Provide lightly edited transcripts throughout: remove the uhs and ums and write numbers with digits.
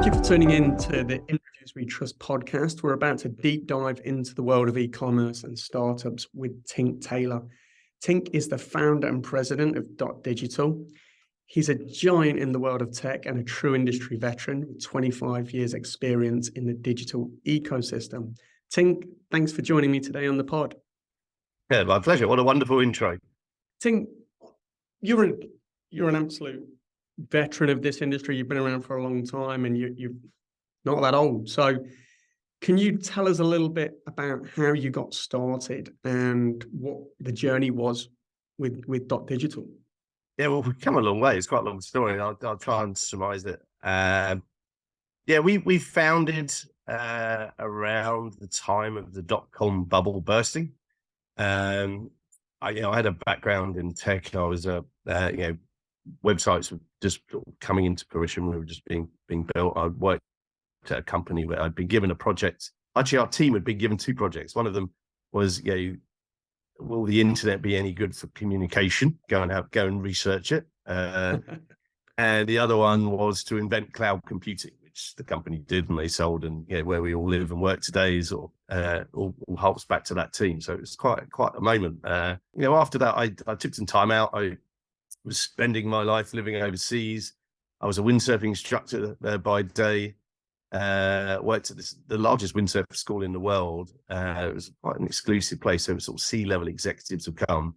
Thank you for tuning in to the Industries We Trust podcast. We're about to deep dive into the world of e-commerce and startups with Tink Taylor. Tink is the founder and president of Dotdigital. He's a giant in the world of tech and a true industry veteran with 25 years experience in the digital ecosystem. Tink, thanks for joining me today on the pod. Yeah, my pleasure. What a wonderful intro. Tink, you're an absolute veteran of this industry. You've been around for a long time and you're not that old. So can you tell us a little bit about how you got started and what the journey was with Dotdigital? Yeah, well, we've come a long way. It's quite a long story. I'll try and surmise it. We founded around the time of the dot-com bubble bursting. I had a background in tech. I was websites were just coming into fruition. We were just being built. I worked at a company where I'd been given a project. Actually, our team had been given two projects. One of them was, will the internet be any good for communication? Go and research it. And the other one was to invent cloud computing, which the company did, and they sold. And where we all live and work today is all harks back to that team. So it was quite a moment. After that, I took some time out. I was spending my life living overseas. I was a windsurfing instructor there by day. Worked at the largest windsurf school in the world. It was quite an exclusive place, so sort of C-level executives would come.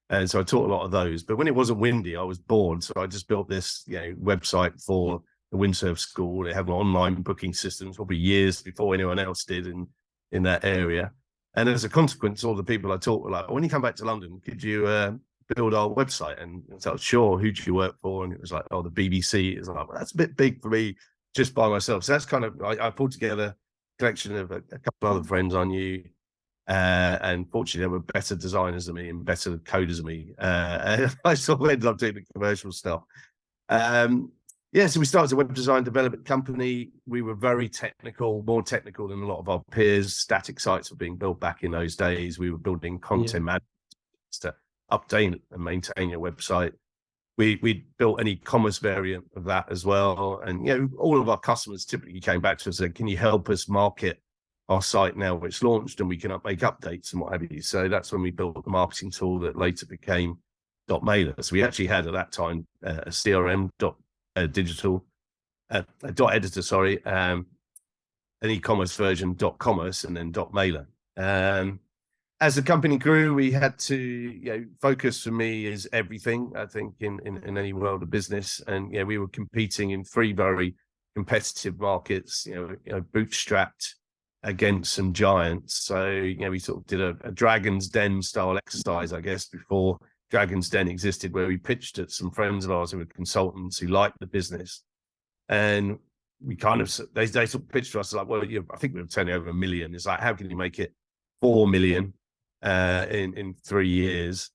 And so I taught a lot of those. But when it wasn't windy, I was bored. So I just built this website for the windsurf school. They have an online booking system, probably years before anyone else did in that area. And as a consequence, all the people I taught were like, when you come back to London, could you build our website? And so, sure, who do you work for? And it was like, the BBC. It's like, well, that's a bit big for me just by myself. So that's kind of, I pulled together a collection of a couple of other friends I knew. And fortunately, they were better designers than me and better coders than me. And I sort of ended up doing the commercial stuff. So we started a web design development company. We were very technical, more technical than a lot of our peers. Static sites were being built back in those days. We were building content management to update and maintain your website. We built an e-commerce variant of that as well. And, all of our customers typically came back to us and said, can you help us market our site now it's launched and we can make updates and what have you. So that's when we built the marketing tool that later became Dotmailer. So we actually had at that time a CRM, digital, dot editor, sorry, an e-commerce version, Dotcommerce, and then Dotmailer. As the company grew, we had to, focus for me is everything, I think, in any world of business. And, we were competing in three very competitive markets, bootstrapped against some giants. So, we sort of did a Dragon's Den style exercise, I guess, before Dragon's Den existed, where we pitched at some friends of ours who were consultants who liked the business. And we kind of, they sort of pitched to us like, well, I think we were turning over $1 million. It's like, how can you make it 4 million? In 3 years,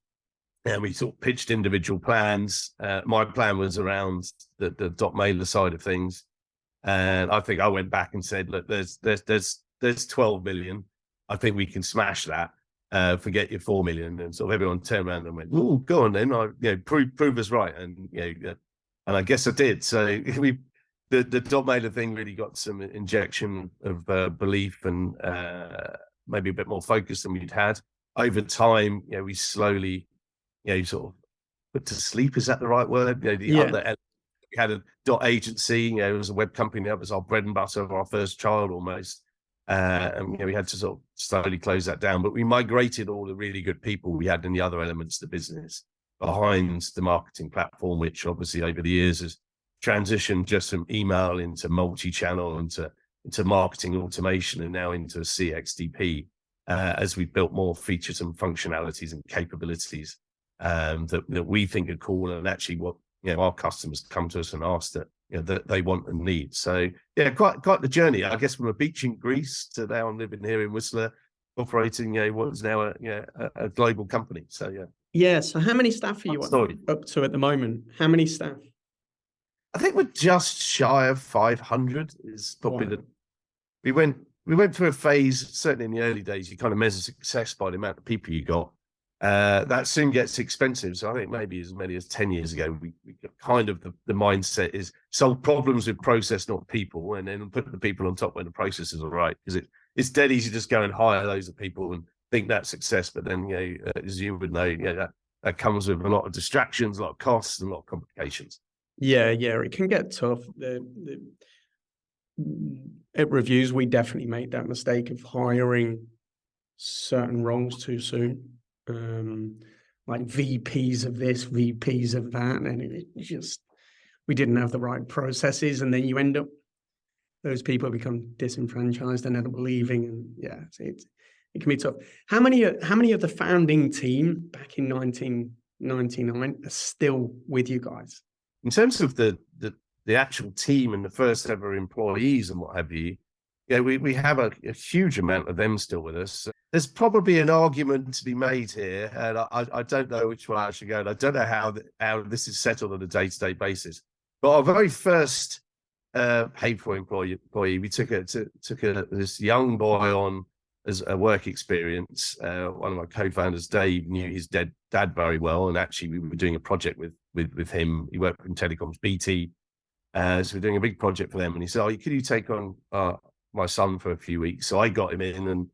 and we sort of pitched individual plans. My plan was around the Dotmailer side of things, and I think I went back and said, look, there's 12 million. I think we can smash that. Forget your 4 million. And sort of everyone turned around and went, oh, go on then. Prove us right. And and I guess I did. So the Dotmailer thing really got some injection of belief and maybe a bit more focus than we'd had. Over time, we slowly, sort of put to sleep. Is that the right word? Other, we had a dot agency. It was a web company that was our bread and butter of our first child almost. And we had to sort of slowly close that down. But we migrated all the really good people we had in the other elements of the business behind the marketing platform, which obviously over the years has transitioned just from email into multi-channel, into marketing automation, and now into CXDP. As we built more features and functionalities and capabilities that we think are cool, and actually what our customers come to us and ask that they want and need. So quite the journey, I guess, from a beach in Greece to now I'm living here in Whistler, operating what is now a global company. So So how many staff are you up to at the moment? How many staff? I think we're just shy of 500. Is probably we went through a phase, certainly in the early days, you kind of measure success by the amount of people you got. That soon gets expensive. So I think maybe as many as 10 years ago, we kind of the mindset is solve problems with process, not people, and then put the people on top when the processes are right. Because it's dead easy to just go and hire loads of people and think that's success. But then, as you would know, that comes with a lot of distractions, a lot of costs, and a lot of complications. Yeah, it can get tough. At reviews, we definitely made that mistake of hiring certain roles too soon. Like VPs of this, VPs of that, and it just, we didn't have the right processes, and then you end up, those people become disenfranchised and end up leaving, and yeah, it can be tough. How many of the founding team back in 1999 are still with you guys? In terms of the actual team and the first ever employees and what have you, we have a huge amount of them still with us. There's probably an argument to be made here, and I don't know which way I should go. And I don't know how this is settled on a day-to-day basis. But our very first paid for employee, we took this young boy on as a work experience. One of my co-founders, Dave, knew his dad very well, and actually we were doing a project with him. He worked in telecoms, BT. So we're doing a big project for them, and he said, could you take on my son for a few weeks? So I got him in, and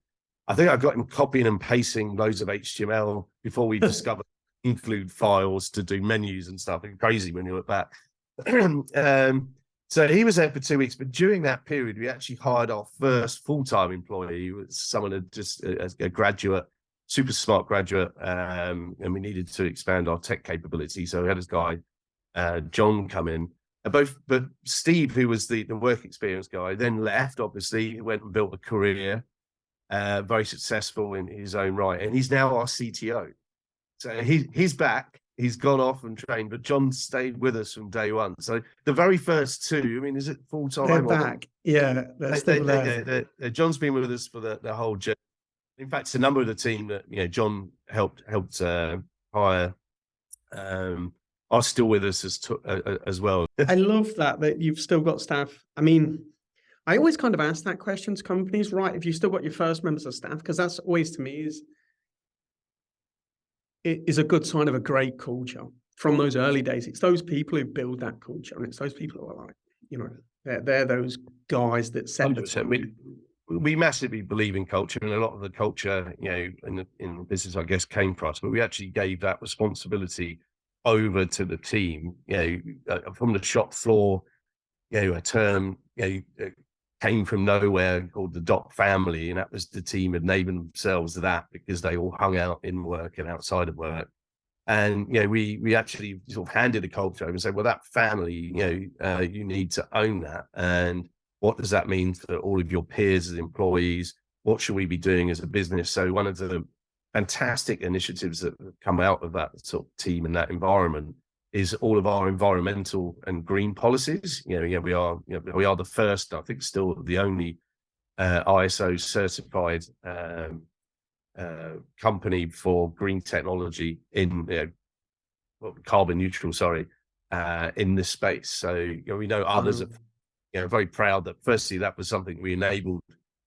I think I got him copying and pasting loads of HTML before we discovered include files to do menus and stuff. It's crazy when you look back. So he was there for 2 weeks, but during that period, we actually hired our first full-time employee. Someone had just a graduate, super smart graduate, and we needed to expand our tech capability. So we had this guy, John, come in. But Steve, who was the work experience guy, then left. Obviously, he went and built a career, very successful in his own right, and he's now our CTO. So he's back. He's gone off and trained, but John stayed with us from day one. So the very first two, I mean, is it full time? They're back. Yeah, they're still there. John's been with us for the whole journey. In fact, a number of the team that John helped hire are still with us as well. I love that you've still got staff. I mean, I always kind of ask that question to companies, right? If you still got your first members of staff, because that's always to me is a good sign of a great culture from those early days. It's those people who build that culture, and it's those people who are like, they're those guys that set the tone. We massively believe in culture, and a lot of the culture, in the business, I guess, came from us. But we actually gave that responsibility over to the team, from the shop floor. A term came from nowhere called the Dot family, and that was the team had named themselves that because they all hung out in work and outside of work. And we actually sort of handed the culture over and said, well, that family, you need to own that. And what does that mean for all of your peers as employees? What should we be doing as a business? So one of the fantastic initiatives that have come out of that sort of team and that environment is all of our environmental and green policies. We are the first, I think, still the only ISO certified company for green technology in carbon neutral. In this space. So we know others are very proud that firstly that was something we enabled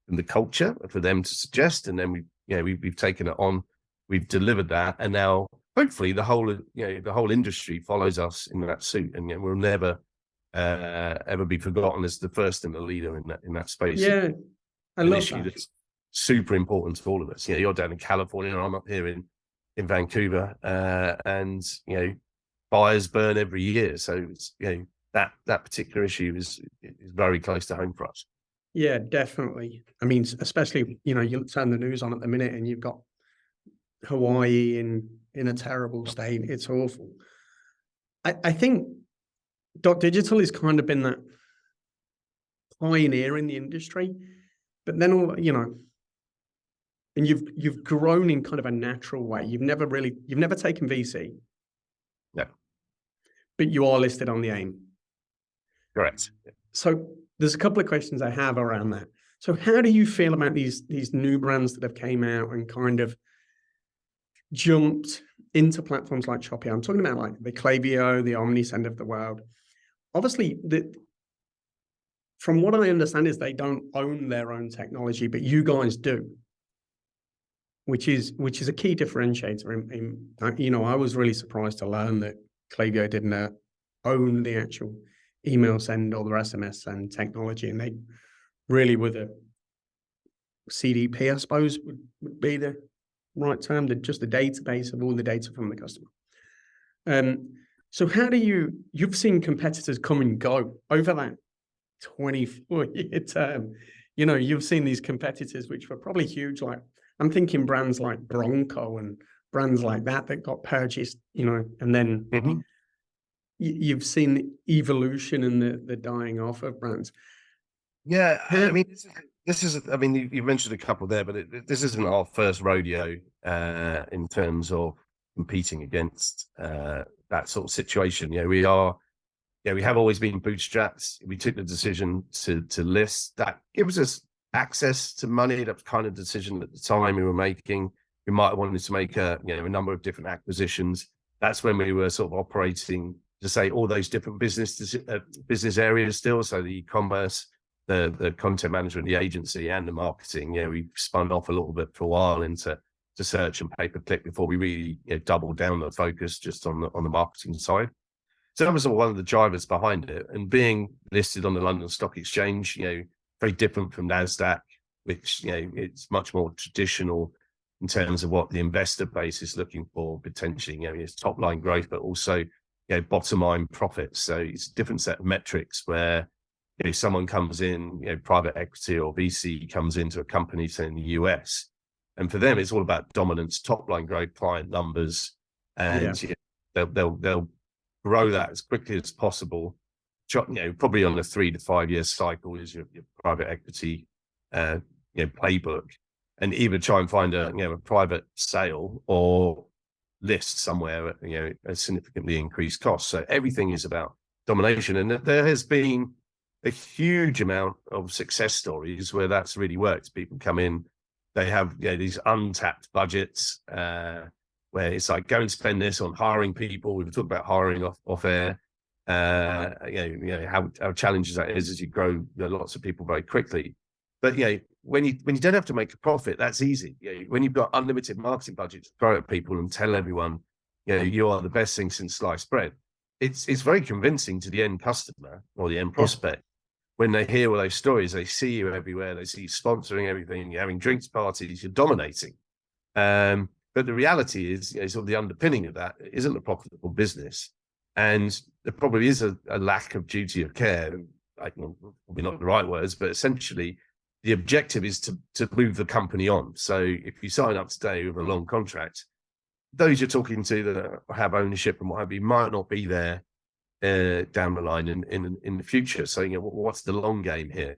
in the culture for them to suggest, and then we've taken it on, we've delivered that, and now hopefully the whole industry follows us in that suit, and we'll never ever be forgotten as the first and the leader in that space. Yeah, I love that. That's super important to all of us. You're down in California, and I'm up here in Vancouver, and fires burn every year, so it's, that particular issue is very close to home for us. Yeah, definitely. I mean, especially you turn the news on at the minute, and you've got Hawaii in a terrible state. It's awful. I think Dotdigital has kind of been that pioneer in the industry, but then and you've grown in kind of a natural way. You've never taken VC. No. But you are listed on the AIM. Correct. So there's a couple of questions I have around that. So how do you feel about these new brands that have came out and kind of jumped into platforms like Shopify? I'm talking about like the Klaviyo, the Omnisend of the world. Obviously, from what I understand is they don't own their own technology, but you guys do. which is a key differentiator. I was really surprised to learn that Klaviyo didn't own the actual email send or the SMS send technology, and they really were the CDP, I suppose, would be the right term, just the database of all the data from the customer. So how do you've seen competitors come and go over that 24-year term? You've seen these competitors, which were probably huge. Like, I'm thinking brands like Bronco and brands like that got purchased, and then you've seen the evolution and the dying off of brands. Yeah, I mean, this is. I mean, you mentioned a couple there, but this isn't our first rodeo in terms of competing against that sort of situation. We have always been bootstrapped. We took the decision to list. That gives us access to money. That was kind of the decision at the time we were making. We might have wanted to make a number of different acquisitions. That's when we were sort of operating, to say, all those different business areas still. So the e-commerce, the content management, the agency, and the marketing. We spun off a little bit for a while into search and pay-per-click before we really doubled down the focus just on the marketing side. So that was one of the drivers behind it. And being listed on the London Stock Exchange, very different from NASDAQ, which it's much more traditional in terms of what the investor base is looking for potentially. It's top line growth, but also bottom line profits. So it's a different set of metrics where someone comes in, private equity or VC comes into a company, say in the US, and for them it's all about dominance, top line growth, client numbers, and they'll grow that as quickly as possible. Probably on a 3 to 5 year cycle is your private equity playbook, and either try and find a private sale or list somewhere at a significantly increased cost. So everything is about domination, and there has been a huge amount of success stories where that's really worked. People come in, they have these untapped budgets where it's like, go and spend this on hiring people. We've talked about hiring off air. How challenging that is as you grow lots of people very quickly. But when you don't have to make a profit, that's easy. When you've got unlimited marketing budgets, throw at people and tell everyone, you are the best thing since sliced bread. It's very convincing to the end customer or the end prospect. When they hear all those stories, they see you everywhere, they see you sponsoring everything, you're having drinks parties, you're dominating. But the reality is, sort of the underpinning of that isn't a profitable business. And there probably is a lack of duty of care, probably not the right words, but essentially the objective is to move the company on. So if you sign up today with a long contract, those you're talking to that have ownership and what have you might not be there down the line in the future. So what's the long game here?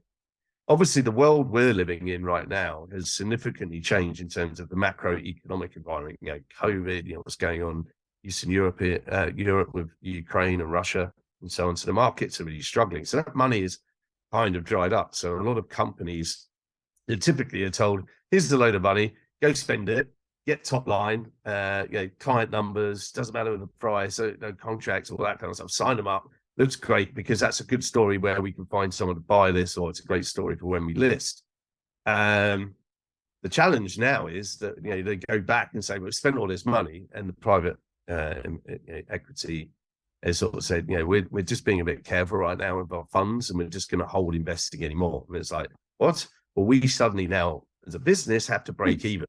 Obviously, the world we're living in right now has significantly changed in terms of the macroeconomic environment. COVID, what's going on Eastern Europe with Ukraine and Russia and so on. So the markets are really struggling. So that money is kind of dried up. So a lot of companies, they typically are told, here's a load of money, go spend it, get top line, client numbers, doesn't matter the price, no contracts, all that kind of stuff. Sign them up. Looks great because that's a good story where we can find someone to buy this, or it's a great story for when we list. The challenge now is that they go back and say, well, we spent all this money, and the private equity has sort of said, we're just being a bit careful right now with our funds, and we're just going to hold investing anymore. And it's like, what? Well, we suddenly now, as a business, have to break even.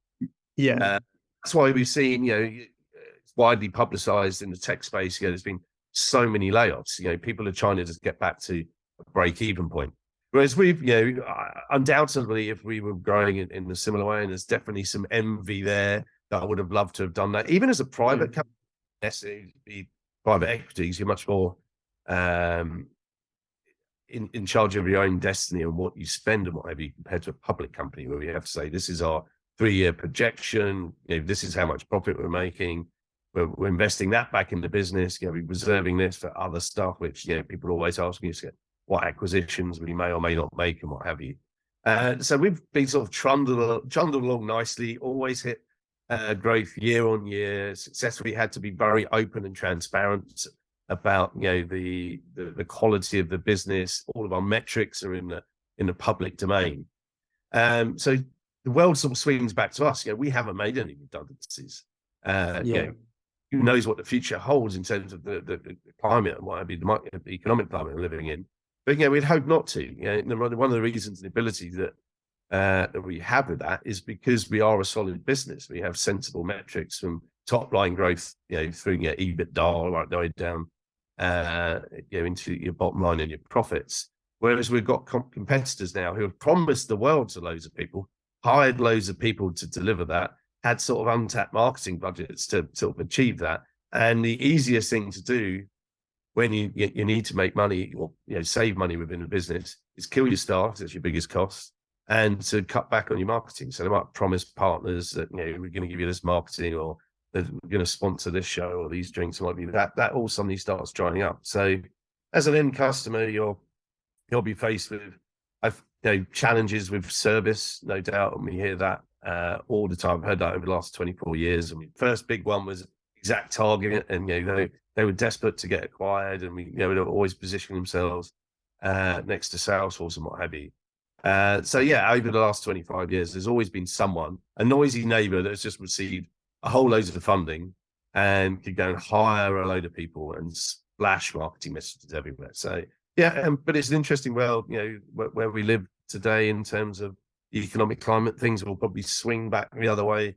Yeah. That's why we've seen, it's widely publicized in the tech space. There's been so many layoffs. People are trying to just get back to a break-even point. Whereas we've, undoubtedly, if we were growing in a similar way, and there's definitely some envy there that I would have loved to have done that. Even as a private company, necessarily be private equities, you're much more in charge of your own destiny and what you spend and what have you, compared to a public company where we have to say, this is our 3-year projection. This is how much profit we're making. We're investing that back in the business. We're reserving this for other stuff, which people are always asking us what acquisitions we may or may not make and what have you. So we've been sort of trundled along nicely. Always hit growth year on year. Successfully had to be very open and transparent about the quality of the business. All of our metrics are in the public domain. So the world sort of swings back to us. We haven't made any redundancies. Who knows what the future holds in terms of the climate and what have you, the economic climate we're living in. But we'd hope not to. One of the reasons and abilities that we have with that is because we are a solid business. We have sensible metrics from top line growth, through your EBITDA right the way down, into your bottom line and your profits. Whereas we've got competitors now who have promised the world to loads of people, hired loads of people to deliver that, had sort of untapped marketing budgets to sort of achieve that. And the easiest thing to do when you need to make money or save money within a business is kill your staff. That's your biggest cost, and to cut back on your marketing. So they might promise partners that we're going to give you this marketing, or they're going to sponsor this show or these drinks. Might be that all suddenly starts drying up. So as an end customer, you'll be faced with challenges with service, no doubt, and we hear that all the time. I've heard that over the last 24 years. I mean, first big one was Exact Target, and they were desperate to get acquired, and they were always positioning themselves next to Salesforce and what have you. Over the last 25 years, there's always been someone, a noisy neighbor that's just received a whole load of funding and could go and hire a load of people and splash marketing messages everywhere. So but it's an interesting world, where we live today in terms of the economic climate. Things will probably swing back the other way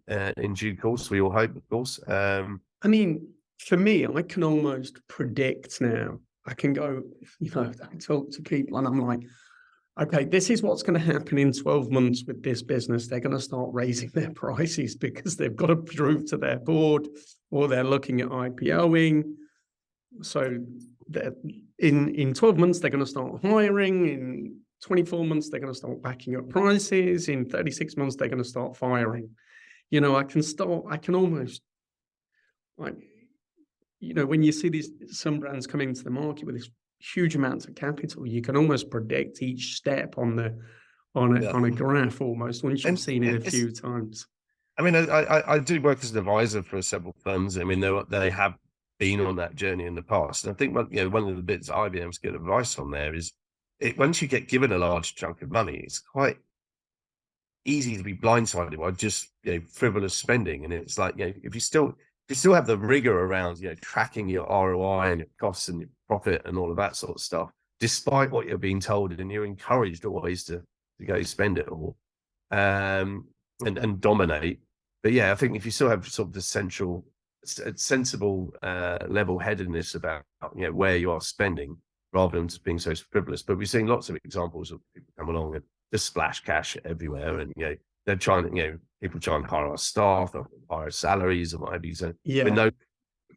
in due course. We all hope, of course. I mean, for me, I can almost predict now. I can go, I talk to people and I'm like, okay, this is what's going to happen in 12 months with this business. They're going to start raising their prices because they've got to prove to their board, or they're looking at IPOing. So in 12 months, they're going to start hiring. In 24 months, they're going to start backing up prices. In 36 months, they're going to start firing. I can almost, like, when you see some brands coming into the market with this huge amounts of capital, you can almost predict each step on a graph almost, once you've seen it a few times. I mean, I do work as an advisor for several firms. I mean, they have been on that journey in the past. And I think one of the bits I've been able to get advice on there is, once you get given a large chunk of money, it's quite easy to be blindsided by just frivolous spending. And it's like, if you still have the rigor around tracking your ROI and your costs and your profit and all of that sort of stuff, despite what you're being told, and you're encouraged always to go spend it all and dominate. But I think if you still have sort of the sensible level-headedness about where you are spending, rather than just being so frivolous. But we've seen lots of examples of people come along and just splash cash everywhere, and they're trying to people try and hire our staff, or hire salaries, and what have you. So with no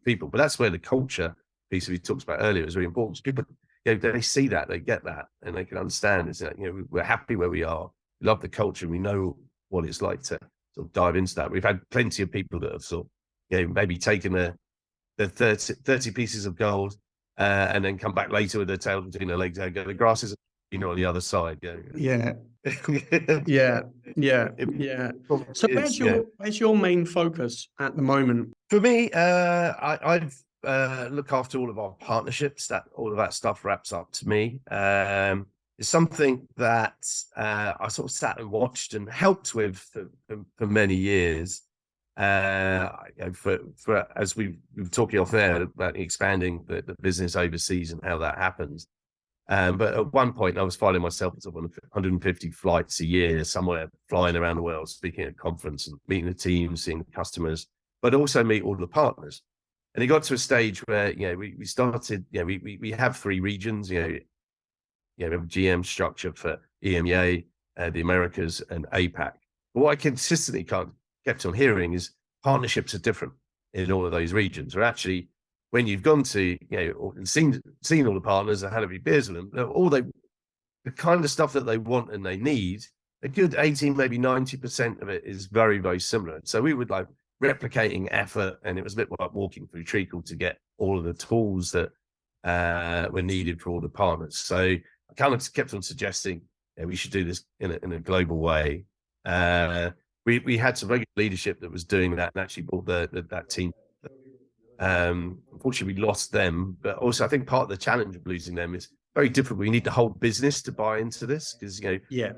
people, but that's where the culture piece we talked about earlier is really important. People, they see that, they get that, and they can understand. It's that we're happy where we are, we love the culture, we know what it's like to sort of dive into that. We've had plenty of people that have sort of maybe taken the 30 pieces of gold and then come back later with their tail between their legs and go, the grass is on the other side. Yeah. So where's your main focus at the moment? For me, I've look after all of our partnerships. That all of that stuff wraps up to me. It's something that I sort of sat and watched and helped with for many years. For as we've talking off there about expanding the business overseas and how that happens. But at one point I was finding myself on 150 flights a year somewhere, flying around the world, speaking at a conference and meeting the team, seeing the customers, but also meet all the partners. And it got to a stage where, we started, we have 3 regions, we have a GM structure for EMEA, the Americas and APAC. But what I consistently kept on hearing is partnerships are different in all of those regions. Or actually, when you've gone to, and seen all the partners and had a few beers with them, all the kind of stuff that they want and they need, a good 18, maybe 90% of it is very, very similar. So we would like replicating effort, and it was a bit like walking through treacle to get all of the tools that were needed for all the partners. So I kind of kept on suggesting we should do this in a global way. We had some regular leadership that was doing that and actually brought that team. Unfortunately, we lost them, but also I think part of the challenge of losing them is very different. We need the whole business to buy into this because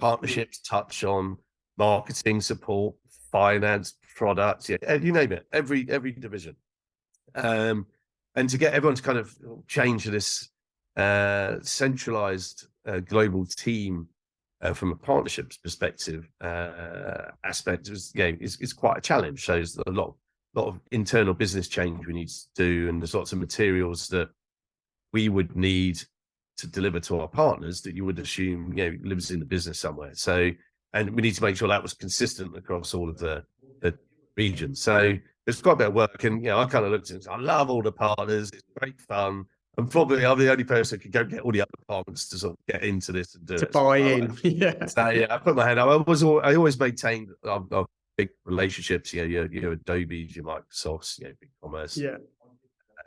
partnerships touch on marketing support, finance, products, yeah, you name it, every division. And to get everyone to kind of change to this centralized global team from a partnerships perspective aspect is quite a challenge. So there's a lot of internal business change we need to do, and there's lots of materials that we would need to deliver to our partners that you would assume lives in the business somewhere. So, and we need to make sure that was consistent across all of the regions. So there's quite a bit of work, and I kind of looked at it. I love all the partners. It's great fun. And probably I'm the only person who could go get all the other departments to sort of get into this and do it. Buy in. Yeah. So yeah, I put my hand up. I always maintained big relationships. Your Adobe's, your Microsoft's, big commerce. Yeah.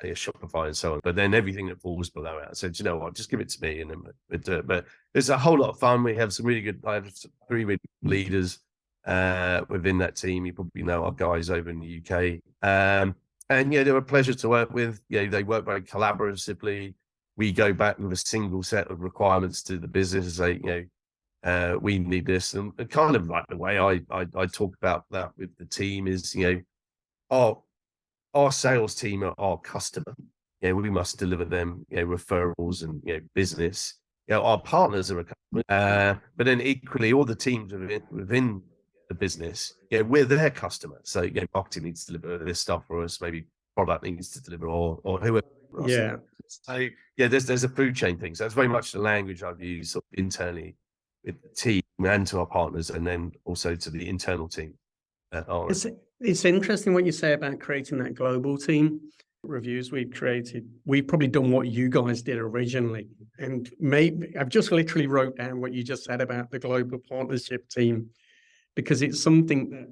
Shopify and so on, but then everything that falls below it, I said, you know what, just give it to me, and then we'll do it. But it's a whole lot of fun. We have some really good. I have 3 really good leaders within that team. You probably know our guys over in the UK, and they're a pleasure to work with. They work very collaboratively. We go back with a single set of requirements to the business. Say, we need this, and kind of like the way I talk about that with the team is, our sales team are our customer. We must deliver them, referrals and business. Our partners are a customer, but then equally all the teams within the business, we're their customer. So marketing needs to deliver this stuff for us, maybe product needs to deliver, or whoever. Yeah. So there's a food chain thing. So that's very much the language I've used sort of internally with the team and to our partners, and then also to the internal team. It's interesting what you say about creating that global team. Reviews we've created, we've probably done what you guys did originally, and maybe I've just literally wrote down what you just said about the global partnership team, because it's something that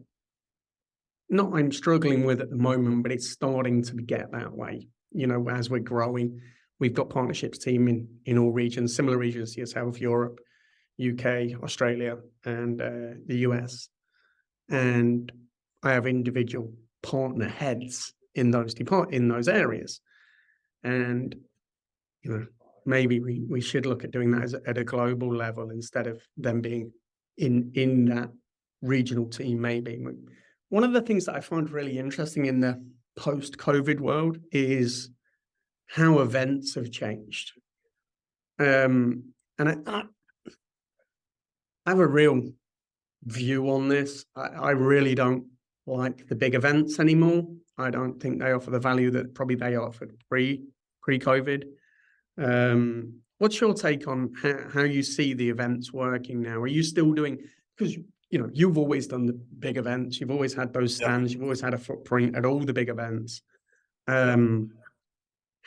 not I'm struggling with at the moment, but it's starting to get that way. As we're growing, we've got partnerships team in all regions, similar regions to yourself: Europe, UK, Australia, and the US. And I have individual partner heads in those areas, and maybe we should look at doing that at a global level instead of them being in that regional team. Maybe one of the things that I find really interesting in the post-COVID world is how events have changed, and I have a real view on this. I really don't like the big events anymore. I don't think they offer the value that probably they offered pre-COVID. What's your take on how you see the events working now? Are you still doing, because you've always done the big events, you've always had those stands, you've always had a footprint at all the big events. How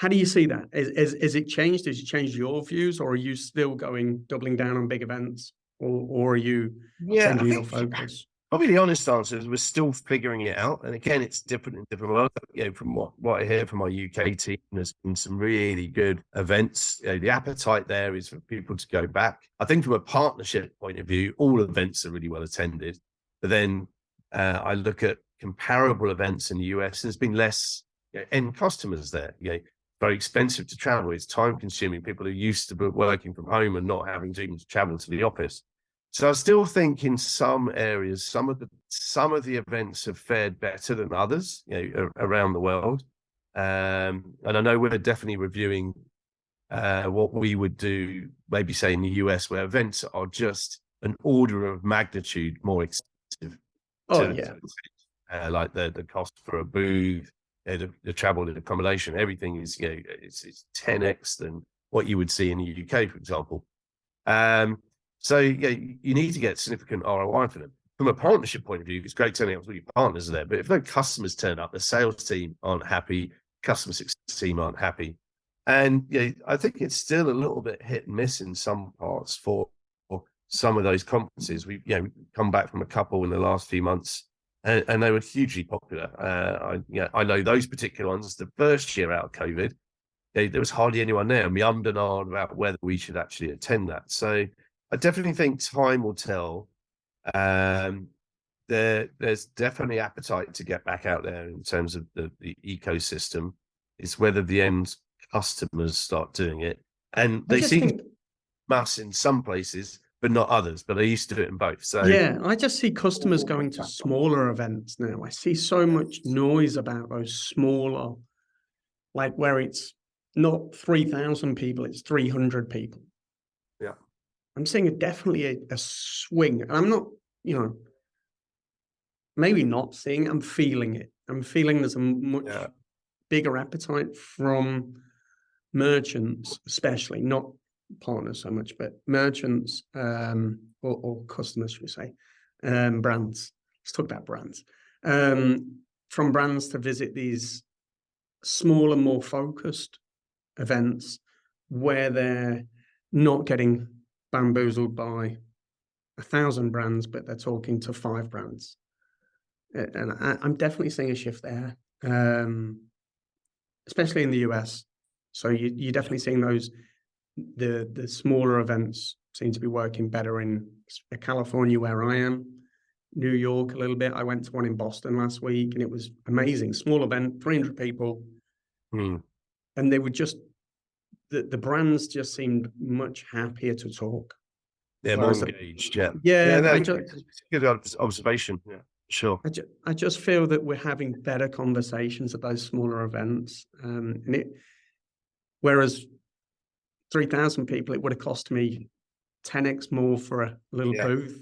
do you see that? Is it changed? Has it changed your views, or are you still doubling down on big events, or are you changing your focus? Probably the honest answer is we're still figuring it out. And again, it's different in different worlds. From what I hear from our UK team, there's been some really good events. The appetite there is for people to go back. I think from a partnership point of view, all events are really well attended. But then I look at comparable events in the US, there's been less end customers there. Very expensive to travel. It's time consuming. People are used to working from home and not having to even travel to the office. So I still think in some areas, some of the events have fared better than others, around the world. And I know we're definitely reviewing what we would do, maybe say in the US, where events are just an order of magnitude more expensive. Like the cost for a booth, the travel and accommodation, everything is it's 10x than what you would see in the UK, for example. So you need to get significant ROI for them. From a partnership point of view, it's great turning up with your partners there, but if no customers turn up, the sales team aren't happy, customer success team aren't happy. And I think it's still a little bit hit and miss in some parts for some of those conferences. We've come back from a couple in the last few months, and they were hugely popular. I know those particular ones, the first year out of COVID, there was hardly anyone there, and we ummed and ahed about whether we should actually attend that. So I definitely think time will tell. There's definitely appetite to get back out there in terms of the ecosystem. It's whether the end customers start doing it, and they seem mass in some places, but not others. But I used to do it in both. So Yeah, I just see customers going to smaller events now. I see so much noise about those smaller, like where it's not 3,000 people, it's 300 people. yeah, I'm seeing definitely a swing. And I'm not, you know, maybe not seeing, I'm feeling it. I'm feeling there's a much bigger appetite from merchants, especially, not partners so much, but merchants, or customers, should we say, brands. Let's talk about brands. From brands to visit these smaller, more focused events where they're not getting bamboozled by 1,000 brands, but they're talking to 5 brands. And I'm definitely seeing a shift there, especially in the US. So you're definitely seeing those, the smaller events seem to be working better in California, where I am, New York a little bit. I went to one in Boston last week and it was amazing. Small event, 300 people. And they were just, the brands just seemed much happier to talk. Yeah, more engaged. Yeah. Yeah, no, good observation. Yeah, sure. I just feel that we're having better conversations at those smaller events. Whereas 3,000 people, it would have cost me 10x more for a little booth.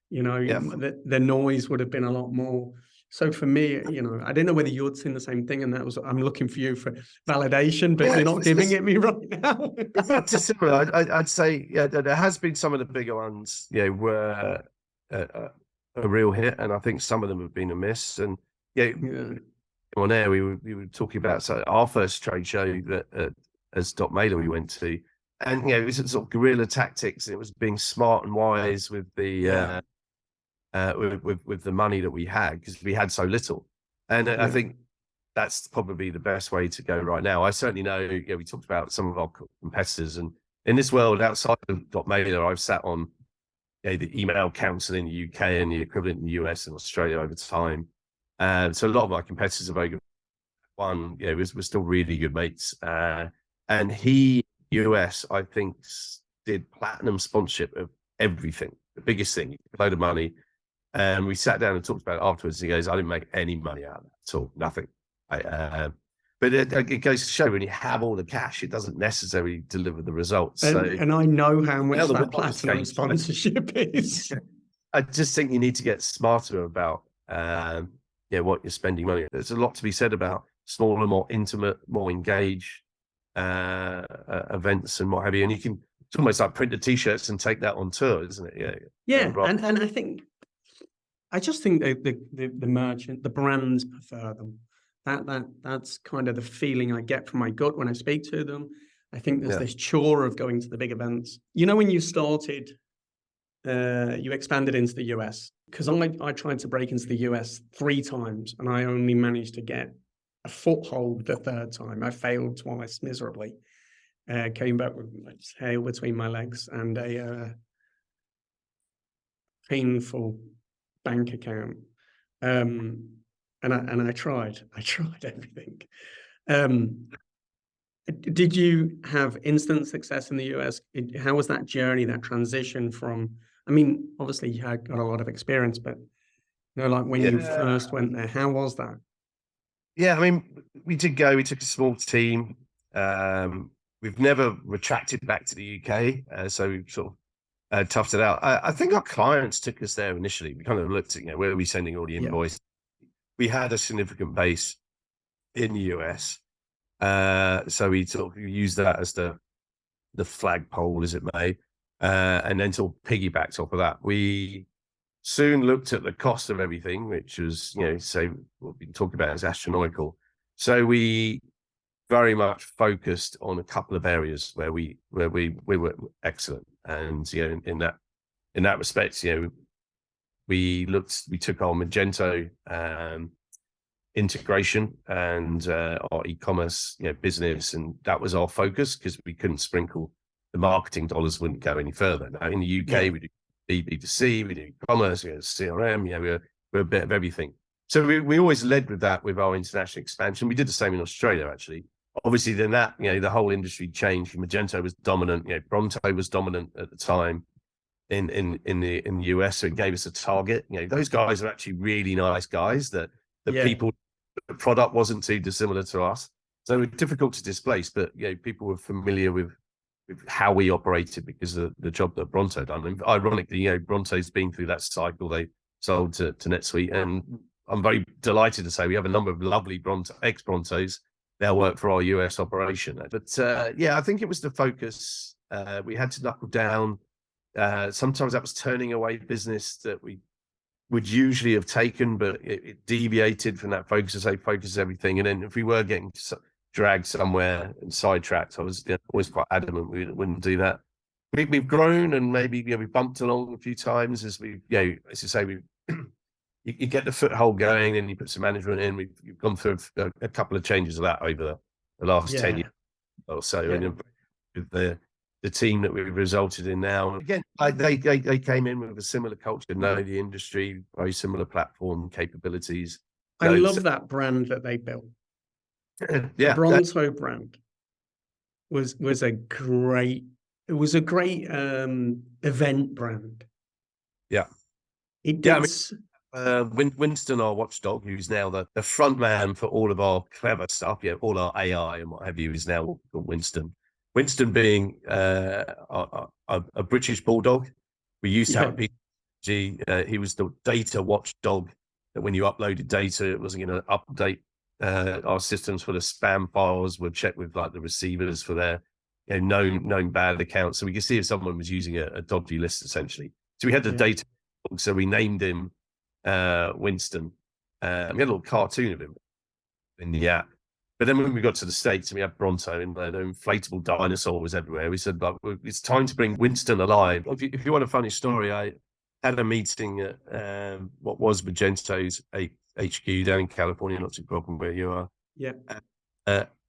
You know, the noise would have been a lot more. So for me, you know, I didn't know whether you'd seen the same thing, and that was, I'm looking for you for validation, but you're not giving it me right now. It's not dissimilar. I'd say, there has been some of the bigger ones, were a real hit, and I think some of them have been a miss. And on air, we were talking about our first trade show that as Dotmailer we went to, and it was sort of guerrilla tactics. It was being smart and wise with the with the money that we had, because we had so little. And I think that's probably the best way to go right now. I certainly know, we talked about some of our competitors, and in this world outside of Dotmailer, I've sat on the email council in the UK and the equivalent in the US and Australia over time. So a lot of my competitors are very good. One, we're still really good mates. And he, US, I think, did platinum sponsorship of everything, the biggest thing, a load of money. And we sat down and talked about it afterwards. And he goes, I didn't make any money out of that at all, nothing. But it goes to show, when you have all the cash, it doesn't necessarily deliver the results. And I know how much that platinum sponsorship is. I just think you need to get smarter about what you're spending money on. There's a lot to be said about smaller, more intimate, more engaged events and what have you. And you can, it's almost like print the t-shirts and take that on tour, isn't it? And I just think the merchant, the brands prefer them. That's kind of the feeling I get from my gut when I speak to them. I think there's this chore of going to the big events. You know, when you started, you expanded into the US, because I tried to break into the US 3 times and I only managed to get a foothold the 3rd time. I failed twice miserably. Came back with my tail between my legs and a painful bank account. And I tried everything. Did you have instant success in the US? How was that journey, that transition from, I mean, obviously you had got a lot of experience, but like when you first went there, how was that? Yeah, I mean, we took a small team. We've never retracted back to the UK, so we sort of toughed it out. I think our clients took us there initially. We kind of looked at, where are we sending all the invoice? We had a significant base in the US, so we sort of used that as the flagpole, as it may, and then sort of piggybacked off of that. We soon looked at the cost of everything, which was, say what we talk about as astronomical. So we very much focused on a couple of areas where we were excellent, and in that respect, we took our Magento integration and our e-commerce business, and that was our focus, because we couldn't sprinkle the marketing dollars, wouldn't go any further. Now in the UK, we do B2C, we do e-commerce, we do CRM, we're a bit of everything. So we always led with that with our international expansion. We did the same in Australia, actually. Obviously, then the whole industry changed. Magento was dominant. Bronto was dominant at the time in the US, so it gave us a target. Those guys are actually really nice guys that people, the product wasn't too dissimilar to us, so it's difficult to displace. But people were familiar with how we operated because of the job that Bronto done. And ironically, Bronto's been through that cycle. They sold to NetSuite, and I'm very delighted to say we have a number of lovely ex-Brontos now work for our US operation. But I think it was the focus. We had to knuckle down. Sometimes that was turning away business that we would usually have taken, but it deviated from that focus to say focus everything. And then if we were getting dragged somewhere and sidetracked, I was always quite adamant we wouldn't do that. We've grown, and maybe we bumped along a few times as we, as you say, you get the foothold going, and you put some management in. We've gone through a couple of changes of that over the last 10 years or so, and with the team that we've resulted in now. Again, they came in with a similar culture, know the industry, very similar platform capabilities. I love that brand that they built. The Bronto brand was a great event brand. Winston, our watchdog, who's now the front man for all of our clever stuff, all our AI and what have you, is now called Winston. Winston being a British bulldog. We used to have a PG. He was the data watchdog, that when you uploaded data, it wasn't going to update our systems for the spam files. We'll check with like the receivers for their known bad accounts, so we could see if someone was using a dodgy list essentially. So we had the data, so we named him Winston. We had a little cartoon of him in the app. But then when we got to the States and we had Bronto, and the inflatable dinosaur was everywhere, we said, like, it's time to bring Winston alive. If you want a funny story, I had a meeting at what was Magento's HQ down in California, not too far from where you are.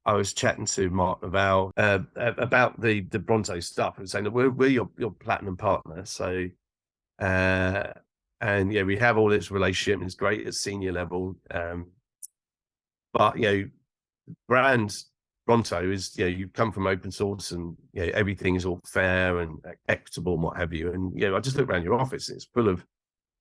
I was chatting to Mark Laval about the Bronto stuff, and saying that we're your platinum partner. So, and we have all this relationship, and it's great at senior level. But brand Bronto is, you come from open source, and everything is all fair and equitable and what have you. And I just look around your office, it's full of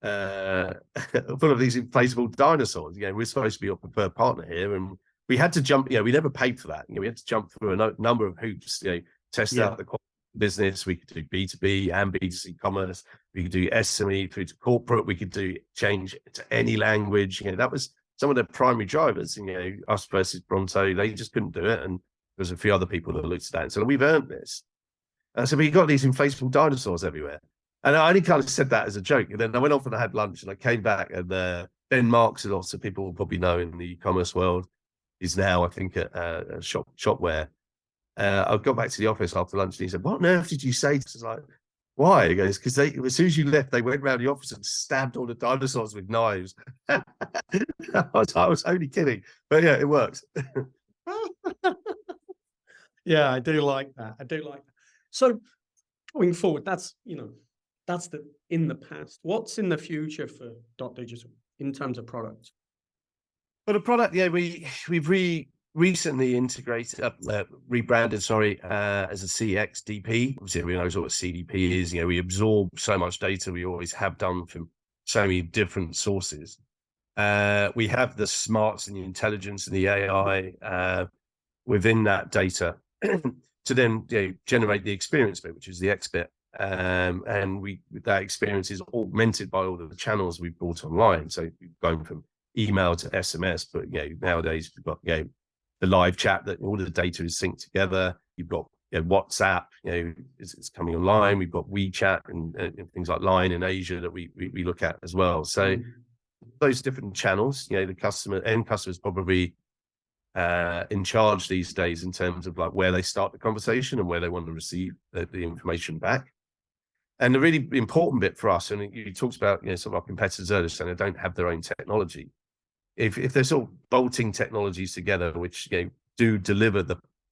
these inflatable dinosaurs. We're supposed to be your preferred partner here, and we had to jump. We never paid for that. We had to jump through a number of hoops. Test out the business. We could do B2B and B2C commerce. We could do SME through to corporate. We could do change to any language. That was some of the primary drivers. Us versus Bronto, they just couldn't do it, and there's a few other people that looked at that and said, we've earned this. And so we got these inflatable dinosaurs everywhere. And I only kind of said that as a joke. And then I went off and I had lunch, and I came back, and Ben Marks, and lots of people will probably know in the e-commerce world, is now, I think, at Shopware. I got back to the office after lunch, and he said, what on earth did you say? I was like, why? He goes, because as soon as you left, they went around the office and stabbed all the dinosaurs with knives. I was only kidding. But yeah, it works. Yeah, I do like that. So going forward, that's in the past. What's in the future for Dotdigital in terms of products? But the product, we've recently rebranded, as a CXDP. Obviously, everyone knows what a CDP is. We absorb so much data. We always have done from so many different sources. We have the smarts and the intelligence and the AI within that data to then generate the experience bit, which is the X bit. And that experience is augmented by all of the channels we've brought online. So we've gone from email to SMS, but nowadays we've got the live chat, that all of the data is synced together. You've got WhatsApp, it's coming online. We've got WeChat and things like Line in Asia that we look at as well. So those different channels, the end customers probably in charge these days in terms of like where they start the conversation and where they want to receive the information back. And the really important bit for us, and you talked about some of our competitors earlier saying they don't have their own technology. If they're sort of bolting technologies together, which do deliver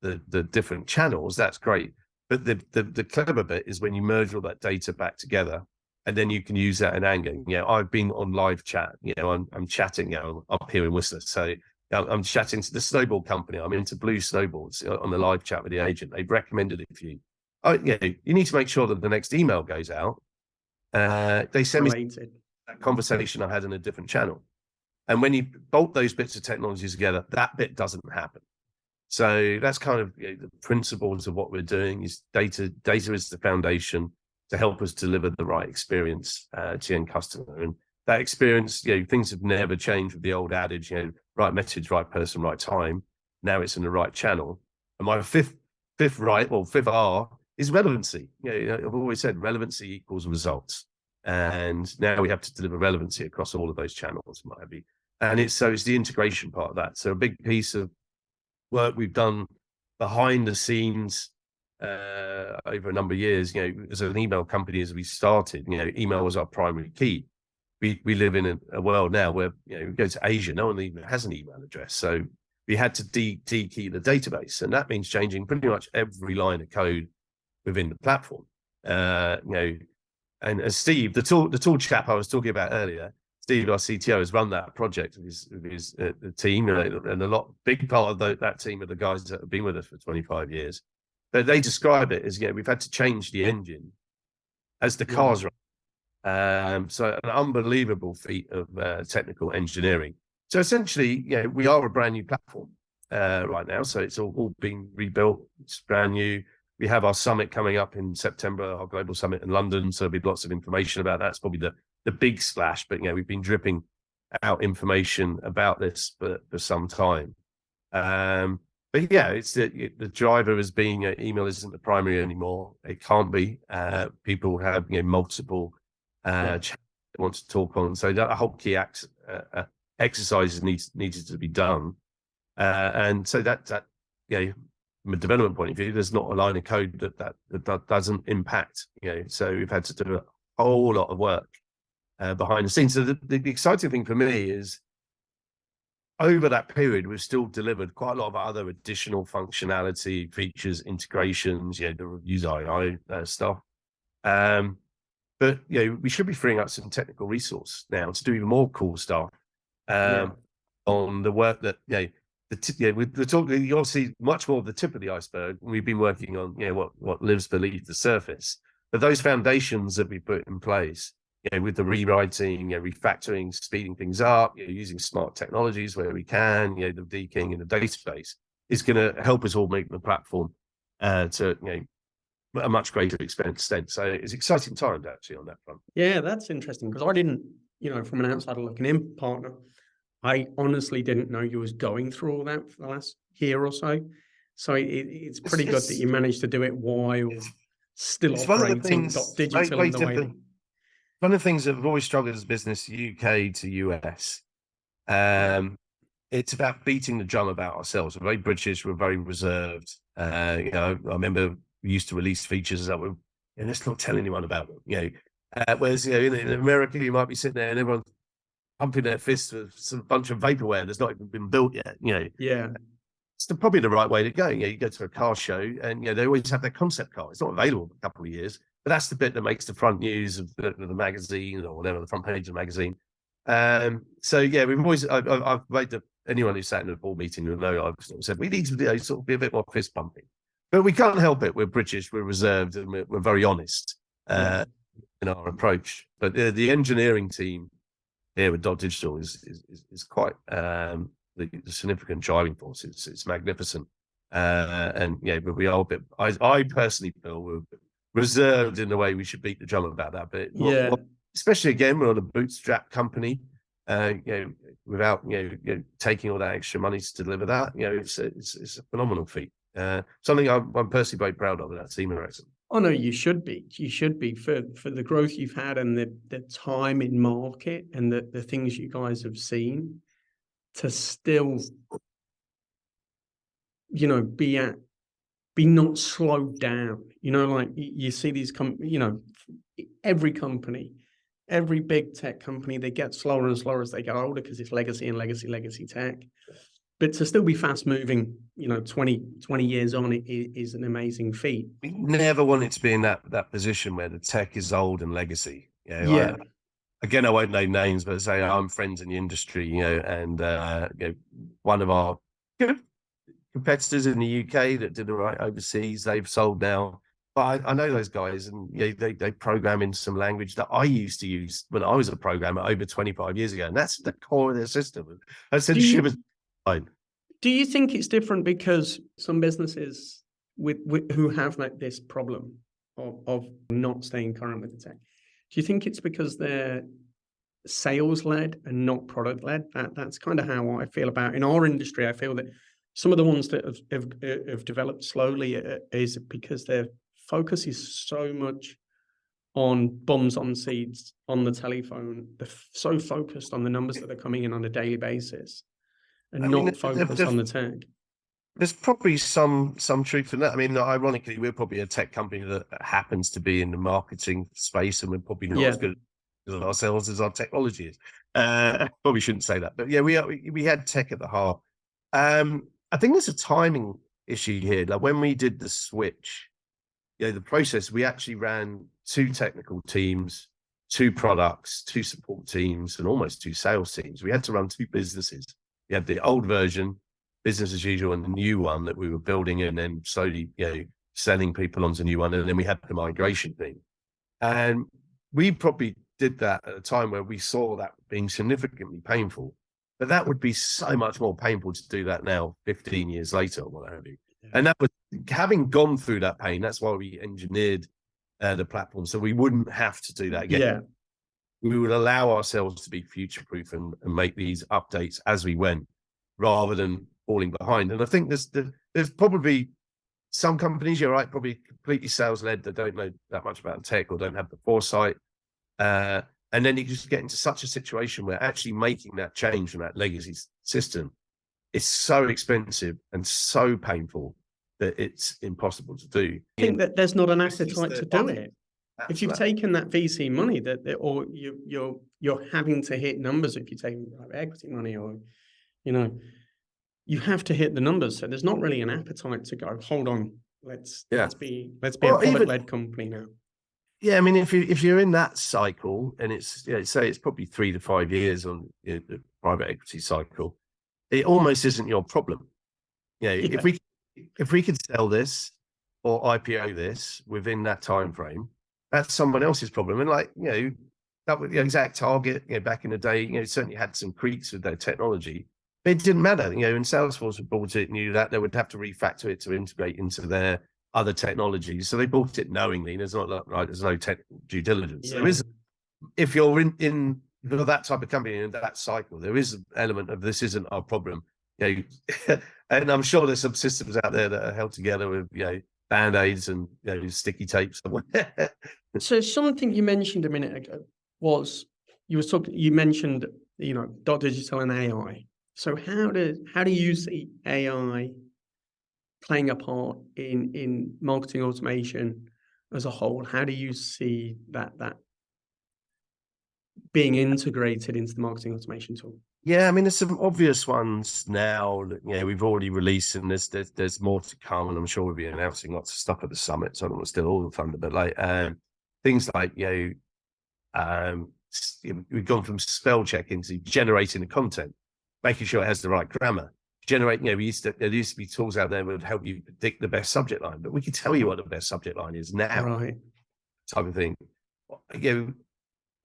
the different channels, that's great. But the clever bit is when you merge all that data back together, and then you can use that in anger. I've been on live chat. I'm chatting up here in Whistler, so I'm chatting to the snowboard company. I'm into blue snowboards on the live chat with the agent. They've recommended it for you. You need to make sure that the next email goes out they send me Related. that conversation I had in a different channel. And when you bolt those bits of technology together, that bit doesn't happen. So that's kind of the principles of what we're doing. Is data is the foundation to help us deliver the right experience to the end customer. And that experience, things have never changed with the old adage, right message, right person, right time. Now it's in the right channel. And my fifth R is relevancy. I've always said relevancy equals results. And now we have to deliver relevancy across all of those channels, might be. And it's the integration part of that. So a big piece of work we've done behind the scenes over a number of years, as an email company, as we started, email was our primary key. We live in a world now where, we go to Asia, no one even has an email address. So we had to de-key the database. And that means changing pretty much every line of code within the platform. And as Steve, the tool chap I was talking about earlier, Steve, our CTO, has run that project with his the team, and big part of that team are the guys that have been with us for 25 years. But they describe it as, we've had to change the engine as the cars run. So an unbelievable feat of technical engineering. So essentially, we are a brand new platform right now. So it's all being rebuilt. It's brand new. We have our summit coming up in September, our global summit in London. So there'll be lots of information about that. It's probably the big splash, but we've been dripping out information about this for some time. But it's the driver as being email isn't the primary anymore. It can't be. People have multiple channels they want to talk on. So that whole key exercises needed to be done. And so that from a development point of view, there's not a line of code that doesn't impact. So we've had to do a whole lot of work behind the scenes. So the exciting thing for me is over that period, we've still delivered quite a lot of other additional functionality, features, integrations, the user stuff. But we should be freeing up some technical resource now to do even more cool stuff on the work that we're talking. You'll see much more of the tip of the iceberg. We've been working on what lives beneath the surface, but those foundations that we put in place, with the rewriting, refactoring, speeding things up, using smart technologies where we can, the dekeying in the database is going to help us all make the platform to a much greater extent. So it's exciting times actually on that front. Yeah, that's interesting because I didn't, from an outsider looking in, partner, I honestly didn't know you was going through all that for the last year or so. So it's pretty good that you managed to do it while still operating Dotdigital in the way that... One of the things that we've always struggled as a business, UK to US, it's about beating the drum about ourselves. We're very British, we're very reserved. I remember we used to release features that were, let's not tell anyone about them. Whereas, in America, you might be sitting there and everyone's pumping their fists with some bunch of vaporware that's not even been built yet. Yeah. It's probably the right way to go. You go to a car show and, they always have their concept car. It's not available for a couple of years. But that's the bit that makes the front news of the magazine or whatever, the front page of the magazine. So we've always, I've made anyone who sat in a board meeting will know I've sort of said we need to sort of be a bit more fist pumping, but we can't help it. We're British, we're reserved, and we're very honest in our approach. But the engineering team here with Dotdigital is quite the significant driving force. It's magnificent, but we are a bit. I personally feel we're reserved in the way we should beat the drum about that. But especially again, we're on a bootstrap company, without taking all that extra money to deliver that. It's a phenomenal feat. Something I'm personally very proud of in that team. Oh no, you should be. You should be for the growth you've had and the time in market and the things you guys have seen to still, be not slowed down. Like you see these every company, every big tech company, they get slower and slower as they get older because it's legacy and legacy tech. But to still be fast moving, 20 years on, it is an amazing feat. We never wanted to be in that position where the tech is old and legacy. Again, I won't name names, but say I'm friends in the industry, and one of our competitors in the UK that did the right overseas, they've sold now But I know those guys, and they program in some language that I used to use when I was a programmer over 25 years ago, and that's the core of their system. I said, Do you, shivers. Fine. do you think it's different because some businesses who have like this problem of not staying current with the tech, do you think it's because they're sales led and not product led? That's kind of how I feel about in our industry. I feel that some of the ones that have developed slowly is because their focus is so much on bums on seats on the telephone. They're so focused on the numbers that are coming in on a daily basis and I mean, not focused on the tech. there's probably some truth in that. I mean, ironically, we're probably a tech company that happens to be in the marketing space, and we're probably not as good at ourselves as our technology is. Probably shouldn't say that, but yeah, we had tech at the heart. I think there's a timing issue here. Like when we did the switch, the process, we actually ran 2 technical teams, 2 products, 2 support teams, and almost 2 sales teams. We had to run 2 businesses. We had the old version, business as usual, and the new one that we were building and then slowly, selling people onto the new one. And then we had the migration thing. And we probably did that at a time where we saw that being significantly painful. But that would be so much more painful to do that now, 15 years later, or what have you. And that was, having gone through that pain, that's why we engineered the platform, so we wouldn't have to do that again. Yeah. We would allow ourselves to be future-proof and make these updates as we went, rather than falling behind. And I think there's probably some companies, you're right, probably completely sales-led, that don't know that much about tech or don't have the foresight. And then you just get into such a situation where actually making that change from that legacy system is so expensive and so painful that it's impossible to do. I think that there's not an appetite to do it. Absolutely. If you've taken that VC money, or you're having to hit numbers. If you're taking private equity money, or you have to hit the numbers. So there's not really an appetite to go, hold on, let's be a product-led company now. Yeah, I mean, if you're in that cycle, and it's say it's probably 3 to 5 years on the private equity cycle, it almost isn't your problem. If we could sell this or IPO this within that time frame, that's someone else's problem. And that was the exact target. Back in the day, certainly had some creaks with their technology. But it didn't matter. And Salesforce had bought it, knew that they would have to refactor it to integrate into their other technologies. So they bought it knowingly. There's there's no technical due diligence. Yeah. There is, if you're in that type of company in that cycle, there is an element of this isn't our problem. And I'm sure there's some systems out there that are held together with band-aids and sticky tape somewhere. So something you mentioned a minute ago was you mentioned Dotdigital and AI. So how do you see AI playing a part in marketing automation as a whole? How do you see that being integrated into the marketing automation tool? Yeah, I mean, there's some obvious ones now that we've already released, and there's more to come, and I'm sure we'll be announcing lots of stuff at the summit. So I don't want to steal all the thunder, but things like we've gone from spell checking to generating the content, making sure it has the right grammar. There used to be tools out there that would help you predict the best subject line, but we can tell you what the best subject line is now. Right. Type of thing.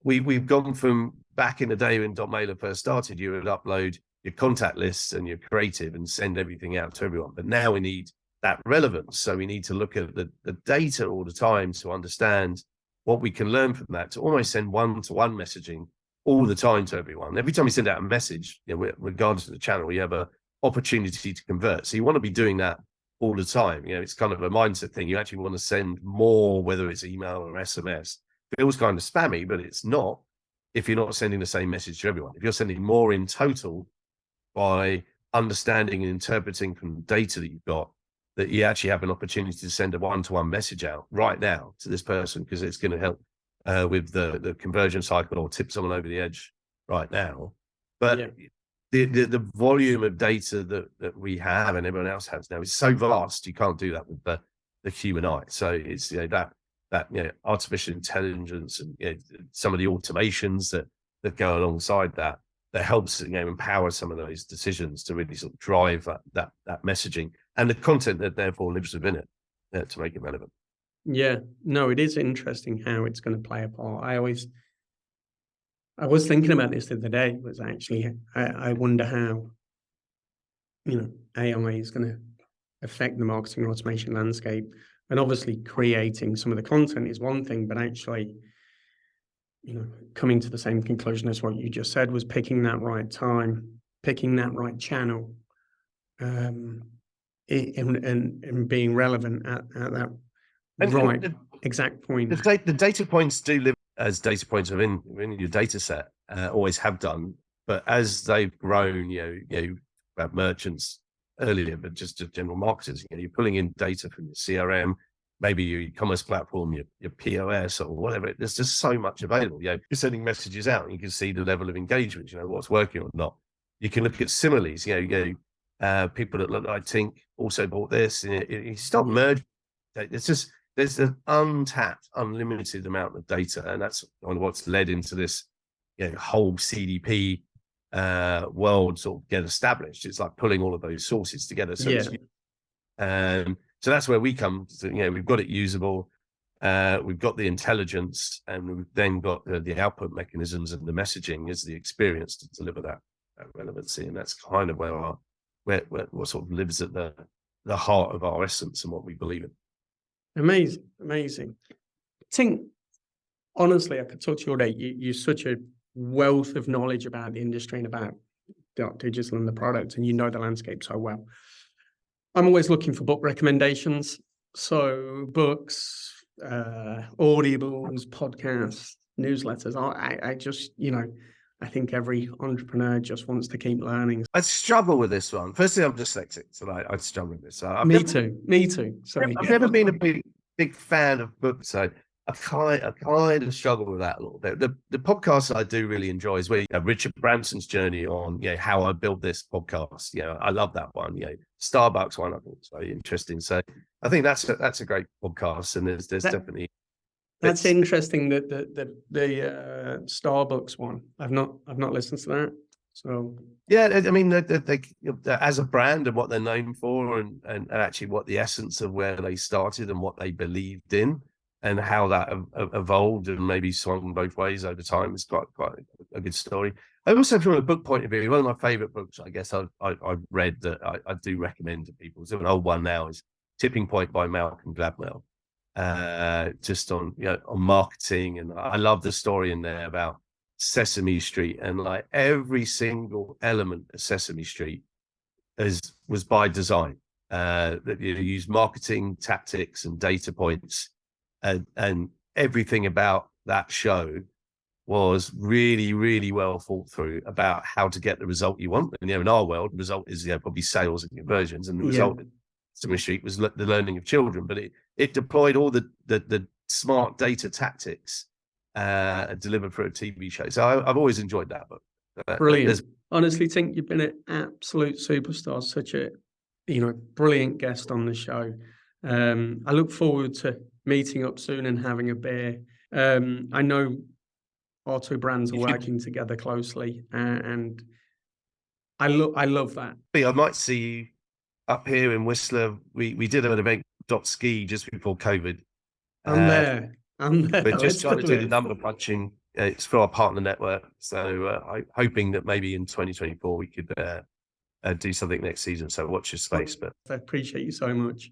We've gone from back in the day when Dotmailer first started, you would upload your contact lists and your creative and send everything out to everyone. But now we need that relevance. So we need to look at the data all the time to understand what we can learn from that, to almost send one-to-one messaging all the time to everyone. Every time we send out a message, regardless of the channel, you have an opportunity to convert. So you want to be doing that all the time. It's kind of a mindset thing. You actually want to send more, whether it's email or SMS. It feels kind of spammy, but it's not if you're not sending the same message to everyone. If you're sending more in total by understanding and interpreting from the data that you've got, that you actually have an opportunity to send a one-to-one message out right now to this person, because it's going to help with the conversion cycle or tip someone over the edge right now. But the volume of data that we have and everyone else has now is so vast, you can't do that with the human eye. So it's that artificial intelligence and some of the automations that go alongside that helps empower some of those decisions to really sort of drive that messaging and the content that therefore lives within it to make it relevant. Yeah, no, it is interesting how it's going to play a part. I was thinking about this the other day, was actually, I wonder how, AI is going to affect the marketing automation landscape. And obviously creating some of the content is one thing, but actually, coming to the same conclusion as what you just said, was picking that right time, picking that right channel, and being relevant at that And right exact point. the data points do live as data points within your data set, always have done. But as they've grown, about merchants earlier, but just general marketers, you're pulling in data from your CRM, maybe your e-commerce platform, your POS or whatever. There's just so much available. You're sending messages out and you can see the level of engagement, what's working or not. You can look at similes, people that look like Tink also bought this, and you start merging. There's an untapped, unlimited amount of data, and that's what's led into this whole CDP world sort of get established. It's like pulling all of those sources together. So so that's where we come to, we've got it usable, we've got the intelligence, and we've then got the output mechanisms and the messaging is the experience to deliver that relevancy. And that's kind of where what sort of lives at the heart of our essence and what we believe in. Amazing. Tink, honestly, I could talk to you all day. You're such a wealth of knowledge about the industry and about Dotdigital and the product, and you know the landscape so well. I'm always looking for book recommendations. So books, audibles, podcasts, newsletters. I just, I think every entrepreneur just wants to keep learning. I struggle with this one. Firstly, I'm dyslexic, so I struggle with this. Me too. Sorry. I've never been a big fan of books, so I kind of struggle with that a little bit. The podcast I do really enjoy is where Richard Branson's journey on how I built this podcast. I love that one. Starbucks one I think it's very interesting. So I think that's a great podcast, and there's definitely. That's interesting that the Starbucks one. I've not listened to that. So yeah, I mean, they as a brand and what they're known for, and actually what the essence of where they started and what they believed in, and how that evolved and maybe swung both ways over time is quite a good story. I also, from a book point of view, one of my favorite books, I guess I've read that I do recommend to people. It's an old one now, is Tipping Point by Malcolm Gladwell. Just on marketing, and I love the story in there about Sesame Street, and like every single element of Sesame Street was by design. That you use marketing tactics and data points, and everything about that show was really, really well thought through about how to get the result you want. And in our world, the result is probably sales and conversions, and the result in Sesame Street was the learning of children, but it deployed all the smart data tactics delivered for a TV show. So I've always enjoyed that book. Brilliant. Honestly, Tink, you've been an absolute superstar, such a brilliant guest on the show. I look forward to meeting up soon and having a beer. I know our two brands are working together closely, and I love that. I might see you up here in Whistler. We did an event, .ski, just before COVID. I'm there. We're just trying to do the number punching. It's for our partner network. So I'm hoping that maybe in 2024 we could do something next season. So watch your space. But I appreciate you so much.